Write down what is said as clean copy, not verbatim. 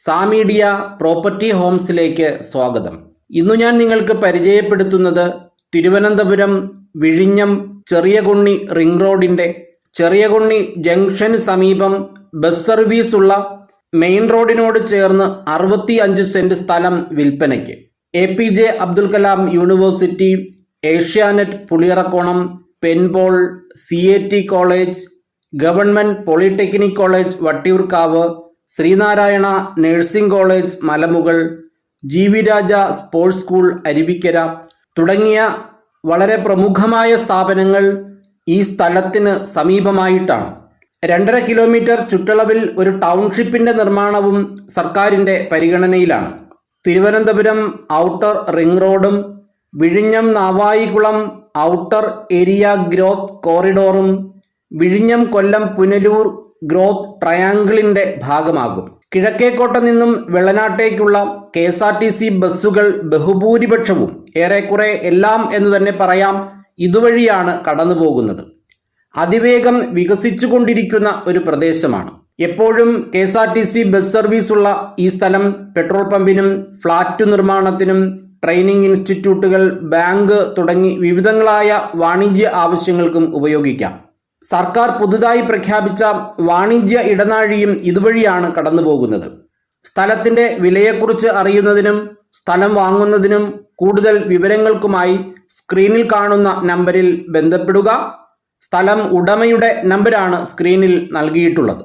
സാമീഡിയ property ഹോംസിലേക്ക് സ്വാഗതം. ഇന്നു ഞാൻ നിങ്ങൾക്ക് പരിചയപ്പെടുത്തുന്നത് തിരുവനന്തപുരം വിഴിഞ്ഞം ചെറിയകുണ്ണി റിംഗ് റോഡിൻ്റെ ചെറിയകുണ്ണി ജംഗ്ഷന് സമീപം ബസ് സർവീസ് ഉള്ള മെയിൻ റോഡിനോട് ചേർന്ന് 65 സെന്റ് സ്ഥലം വിൽപ്പനയ്ക്ക്. APJ Abdul Kalam university, Asianet Puliyarakonam, Penpol, CAT college, government polytechnic college Vattiyoorkavu, Sreenarayana nursing college Malamukal, GV Raja sports school Aruvikkara തുടങ്ങിയ വളരെ പ്രമുഖമായ സ്ഥാപനങ്ങൾ ഈ സ്ഥലത്തിന് സമീപമായിട്ടാണ്. 2.5 കിലോമീറ്റർ ചുറ്റളവിൽ ഒരു ടൗൺഷിപ്പിൻ്റെ നിർമ്മാണവും സർക്കാരിൻ്റെ പരിഗണനയിലാണ്. തിരുവനന്തപുരം ഔട്ടർ റിംഗ് റോഡും വിഴിഞ്ഞം നാവായിക്കുളം ഔട്ടർ ഏരിയ ഗ്രോത്ത് കോറിഡോറും വിഴിഞ്ഞം കൊല്ലം പുനലൂർ ഗ്രോത്ത് ട്രയാങ്കിളിൻ്റെ ഭാഗമാകും. കിഴക്കേക്കോട്ട നിന്നും വെള്ളനാട്ടേക്കുള്ള KSRTC ബസ്സുകൾ ബഹുഭൂരിപക്ഷവും, ഏറെക്കുറെ എല്ലാം എന്ന് തന്നെ പറയാം, ഇതുവഴിയാണ് കടന്നുപോകുന്നത്. അതിവേഗം വികസിച്ചുകൊണ്ടിരിക്കുന്ന ഒരു പ്രദേശമാണ്. എപ്പോഴും KSRTC ബസ് സർവീസ് ഉള്ള ഈ സ്ഥലം പെട്രോൾ പമ്പിനും ഫ്ളാറ്റ് നിർമ്മാണത്തിനും ട്രെയിനിങ് ഇൻസ്റ്റിറ്റ്യൂട്ടുകൾ, ബാങ്ക് തുടങ്ങി വിവിധങ്ങളായ വാണിജ്യ ആവശ്യങ്ങൾക്കും ഉപയോഗിക്കാം. സർക്കാർ പുതുതായി പ്രഖ്യാപിച്ച വാണിജ്യ ഇടനാഴിയും ഇതുവഴിയാണ് കടന്നുപോകുന്നത്. സ്ഥലത്തിൻ്റെ വിലയെക്കുറിച്ച് അറിയുന്നതിനും സ്ഥലം വാങ്ങുന്നതിനും കൂടുതൽ വിവരങ്ങൾക്കുമായി സ്ക്രീനിൽ കാണുന്ന നമ്പറിൽ ബന്ധപ്പെടുക. സ്ഥലം ഉടമയുടെ നമ്പരാണ് സ്ക്രീനിൽ നൽകിയിട്ടുള്ളത്.